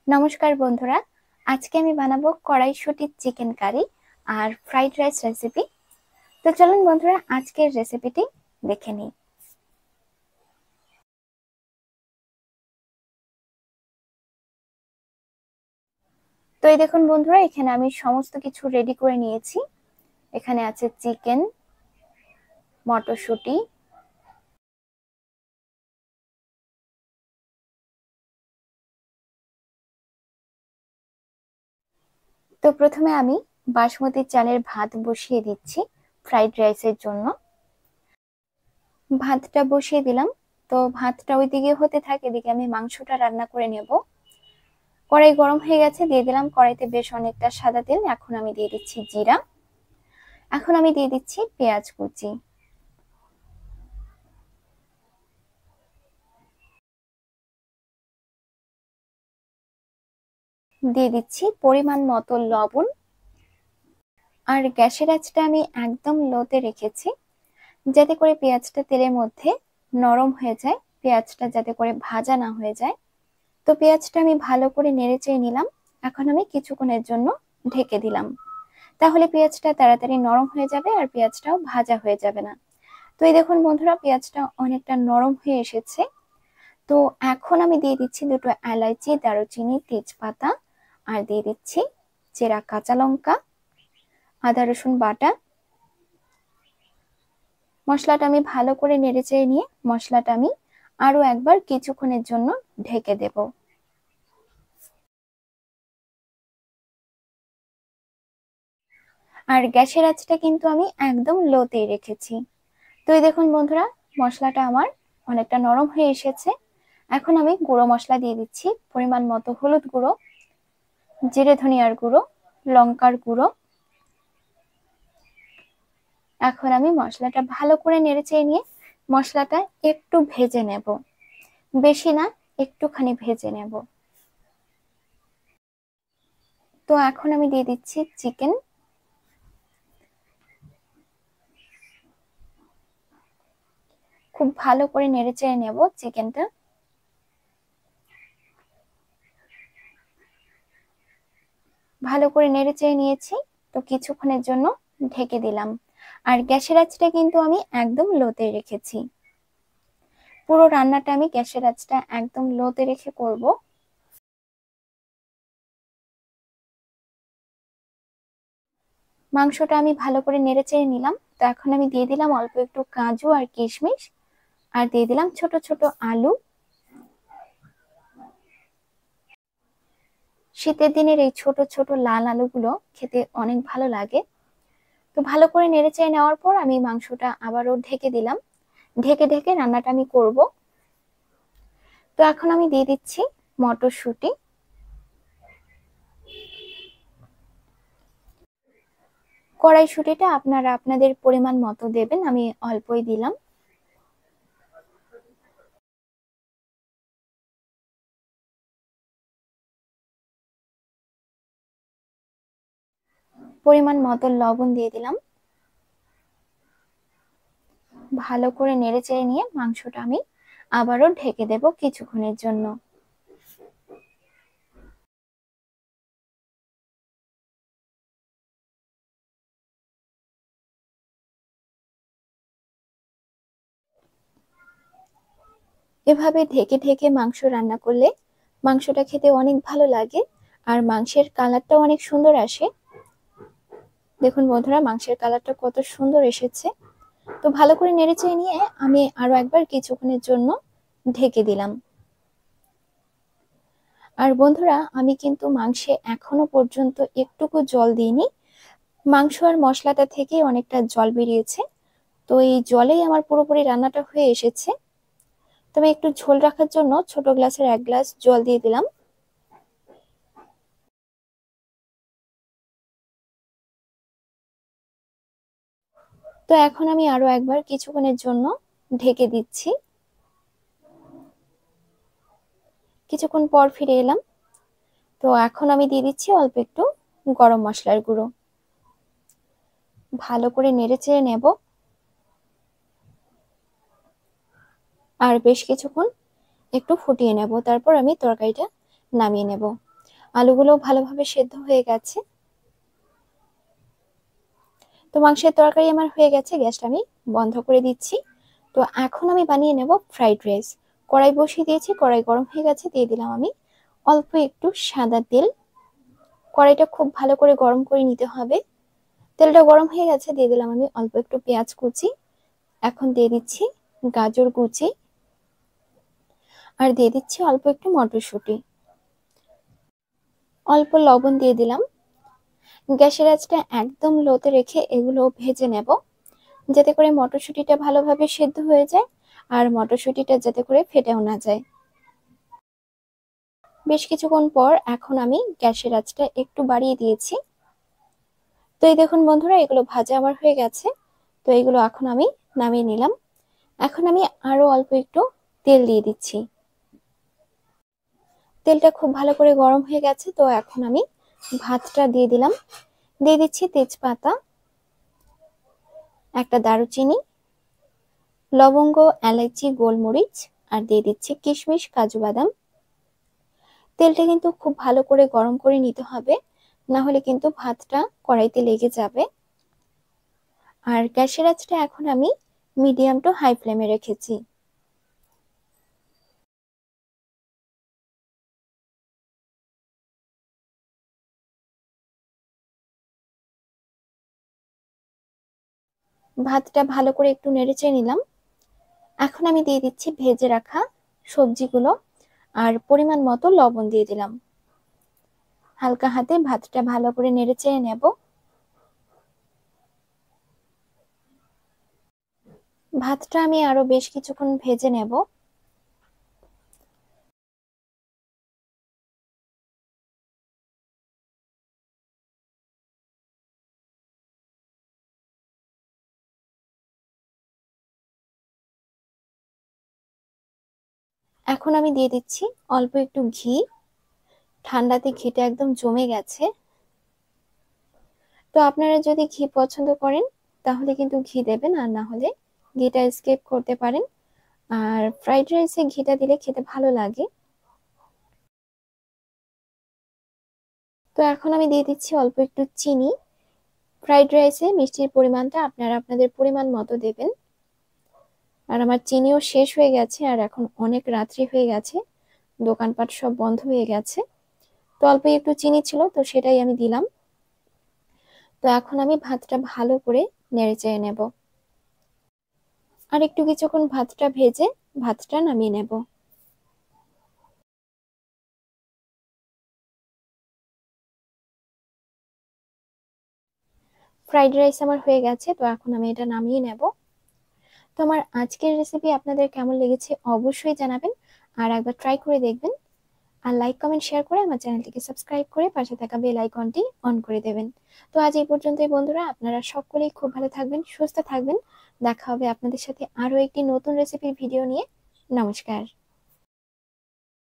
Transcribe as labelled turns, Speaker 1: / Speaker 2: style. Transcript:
Speaker 1: নমস্কার বন্ধুরা, আজকে আমি বানাবো কড়াইশুঁটির চিকেন কারি আর ফ্রাইড রাইস রেসিপি। তো চলুন বন্ধুরা আজকের রেসিপিটি দেখে নিই। তো এই দেখুন বন্ধুরা, এখানে আমি সমস্ত কিছু রেডি করে নিয়েছি। এখানে আছে চিকেন, মটরশুঁটি, তো প্রথমে আমি বাসমতি চালের ভাত বসিয়ে দিচ্ছি ফ্রাইড রাইসের জন্য। ভাতটা বসিয়ে দিলাম। তো ভাতটা ওইদিকে হতে থাকে, এদিকে আমি মাংসটা রান্না করে নেব। কড়াই গরম হয়ে গেছে, দিয়ে দিলাম কড়াইতে বেশ অনেকটা সাদা তেল। এখন আমি দিয়ে দিচ্ছি জিরা, এখন আমি দিয়ে দিচ্ছি পেঁয়াজ কুচি, দিয়ে দিচ্ছি পরিমাণ মতো লবণ। আর গ্যাসের আঁচটা আমি একদম লোতে রেখেছি, যাতে করে পেঁয়াজটা তেলের মধ্যে নরম হয়ে যায়, পেঁয়াজটা যাতে করে ভাজা না হয়ে যায়। তো পেঁয়াজটা আমি ভালো করে নেড়েচেড়ে নিলাম। এখন আমি কিছুক্ষণের জন্য ঢেকে দিলাম, তাহলে পেঁয়াজটা তাড়াতাড়ি নরম হয়ে যাবে আর পেঁয়াজটাও ভাজা হয়ে যাবে না। তো এই দেখুন বন্ধুরা, পেঁয়াজটা অনেকটা নরম হয়ে এসেছে। তো এখন আমি দিয়ে দিচ্ছি দুটো এলাচি, দারুচিনি, তেজপাতা, আর দিয়ে দিচ্ছি চেরা কাঁচা লঙ্কা, আদা রসুন বাটা। মশলাটা আমি ভালো করে নেড়েচেড়ে নিয়ে মশলাটা আমি আরো একবার কিছুক্ষণের জন্য ঢেকে দেব। আর গ্যাসের আঁচটা কিন্তু আমি একদম লোতেই রেখেছি। তো এই দেখুন বন্ধুরা, মশলাটা আমার অনেকটা নরম হয়ে এসেছে। এখন আমি গুঁড়ো মশলা দিয়ে দিচ্ছি, পরিমাণ মতো হলুদ গুঁড়ো, জিরে ধনিয়ার গুঁড়ো, লঙ্কার গুঁড়ো। এখন আমি মশলাটা ভালো করে নেড়েচেড়ে নিয়ে মশলাটা একটু ভেজে নেব, বেশি না, একটুখানি ভেজে নেব। তো এখন আমি দিয়ে দিচ্ছি চিকেন। খুব ভালো করে নেড়েচেড়ে নেব চিকেনটা। ভালো করে নেড়েচেড়ে নিয়েছি। তো কিছুক্ষণের জন্য ঢেকে দিলাম। আর গ্যাসের আঁচটা কিন্তু আমি একদম লোতে রেখেছি। পুরো রান্নাটা আমি গ্যাসের আঁচটা একদম লোতে রেখে করব। মাংসটা আমি ভালো করে নেড়েচেড়ে নিলাম। তো এখন আমি দিয়ে দিলাম অল্প একটু কাজু আর কিশমিশ, আর দিয়ে দিলাম ছোট ছোট আলু। শীতের দিনের এই ছোট ছোট লাল আলুগুলো খেতে অনেক ভালো লাগে। তো ভালো করে নেড়েচেড়ে নেওয়ার পর আমি মাংসটা আবারও ঢেকে দিলাম। ঢেকে ঢেকে রান্নাটা আমি করব। তো এখন আমি দিয়ে দিচ্ছি মটরশুঁটি। কড়াইশুঁটিটা আপনারা আপনাদের পরিমাণ মতো দেবেন, আমি অল্পই দিলাম। পরিমাণ মতো লবণ দিয়ে দিলাম। ভালো করে নেড়েচেড়ে নিয়ে মাংসটা আমি আবারও ঢেকে দেব কিছুক্ষণের জন্য। এভাবে ঢেকে ঢেকে মাংস রান্না করলে মাংসটা খেতে অনেক ভালো লাগে, আর মাংসের কালারটাও অনেক সুন্দর আসে। দেখুন বন্ধুরা, মাংসের কালারটা কত সুন্দর এসেছে। তো ভালো করে নেড়েচেড়ে নিয়ে আমি আরো একবার কিছুক্ষণের জন্য ঢেকে দিলাম। আর বন্ধুরা, আমি কিন্তু মাংসে এখনো পর্যন্ত একটুকু জল দিইনি। মাংস আর মশলাটা থেকে অনেকটা জল বেরিয়েছে। তো এই জলেই আমার পুরোপুরি রান্নাটা হয়ে এসেছে। তবে একটু ঝোল রাখার জন্য ছোট গ্লাসের 1 গ্লাস জল দিয়ে দিলাম। তো এখন আমি আরো একবার কিছুক্ষণের জন্য ঢেকে দিচ্ছি। কিছুক্ষণ পর ফিরে এলাম। তো এখন আমি দিয়ে দিচ্ছি অল্প একটু গরম মশলার গুঁড়ো। ভালো করে নেড়েচেড়ে নেব আর বেশ কিছুক্ষণ একটু ফুটিয়ে নেব, তারপর আমি তরকারিটা নামিয়ে নেব। আলুগুলো ভালোভাবে সেদ্ধ হয়ে গেছে। তো মাংসের তরকারি আমার হয়ে গেছে, গ্যাসটা আমি বন্ধ করে দিচ্ছি। তো এখন আমি বানিয়ে নেব ফ্রাইড রাইস। কড়াই বসিয়ে দিয়েছি, কড়াই গরম হয়ে গেছে, দিয়ে দিলাম আমি অল্প একটু সাদা তেল। কড়াইটা খুব ভালো করে গরম করে নিতে হবে। তেলটা গরম হয়ে গেছে, দিয়ে দিলাম আমি অল্প একটু পেঁয়াজ কুচি। এখন দিয়ে দিচ্ছি গাজর কুচি, আর দিয়ে দিচ্ছি অল্প একটু মটরশুঁটি। অল্প লবণ দিয়ে দিলাম। গ্যাসের আঁচটা একদম লোতে রেখে এগুলো ভেজে নেব, যাতে করে মটরশুঁটিটা ভালোভাবে সেদ্ধ হয়ে যায় আর মটরশুঁটিটা যাতে করে ফেটেও না যায়। বেশ কিছুক্ষণ পর এখন আমি গ্যাসের আঁচটা একটু বাড়িয়ে দিয়েছি। তো এই দেখুন বন্ধুরা, এগুলো ভাজা আমার হয়ে গেছে। তো এগুলো এখন আমি নামিয়ে নিলাম। এখন আমি আরো অল্প একটু তেল দিয়ে দিচ্ছি। তেলটা খুব ভালো করে গরম হয়ে গেছে। তো এখন আমি ভাতটা দিয়ে দিলাম। দিয়ে দিচ্ছি তেজপাতা, একটা দারুচিনি, লবঙ্গ, এলাচি, গোলমরিচ, আর দিয়ে দিচ্ছি কিশমিশ, কাজু বাদাম। তেলটা কিন্তু খুব ভালো করে গরম করে নিতে হবে, না হলে কিন্তু ভাতটা কড়াইতে লেগে যাবে। আর গ্যাসের আঁচটা এখন আমি মিডিয়াম টু হাই ফ্লেমে রেখেছি। ভাতটা ভালো করে একটু নেড়েচেড়ে নিলাম। এখন আমি দিয়ে দিচ্ছি ভেজে রাখা সবজিগুলো, আর পরিমাণ মতো লবণ দিয়ে দিলাম। হালকা হাতে ভাতটা ভালো করে নেড়েচেড়ে নেব। ভাতটা আমি আরো বেশ কিছুক্ষণ ভেজে নেব। এখন আমি দিয়ে দিচ্ছি অল্প একটু ঘি। ঠান্ডাতে ঘিটা একদম জমে গেছে। তো আপনারা যদি ঘি পছন্দ করেন তাহলে কিন্তু ঘি দেবেন, আর না হলে ঘিটা স্কিপ করতে পারেন। আর ফ্রাইড রাইসে ঘিটা দিলে খেতে ভালো লাগে। তো এখন আমি দিয়ে দিচ্ছি অল্প একটু চিনি। ফ্রাইড রাইসে মিষ্টির পরিমাণটা আপনারা আপনাদের পরিমাণ মতো দেবেন। আর আমার চিনিও শেষ হয়ে গেছে, আর এখন অনেক রাত্রি হয়ে গেছে, দোকানপাট সব বন্ধ হয়ে গেছে। তো অল্প একটু চিনি ছিল, তো সেটাই আমি দিলাম। তো এখন আমি ভাতটা ভালো করে নেড়েচেড়ে নেব। আর একটু কিছুক্ষণ ভাতটা ভেজে ভাতটা নামিয়ে নেব। ফ্রাইড রাইস আমার হয়ে গেছে, তো এখন আমি এটা নামিয়ে নেব। তো আমার আজকের রেসিপি আপনাদের কেমন লেগেছে অবশ্যই জানাবেন, আর একবার ট্রাই করে দেখবেন। আর লাইক কমেন্ট শেয়ার করে আমার চ্যানেলটিকে সাবস্ক্রাইব করে পাশে থাকা বেল আইকনটি অন করে দেবেন। তো আজ এই পর্যন্তই বন্ধুরা, আপনারা সকলেই খুব ভালো থাকবেন, সুস্থ থাকবেন। দেখা হবে আপনাদের সাথে আরো একটি নতুন রেসিপির ভিডিও নিয়ে। নমস্কার।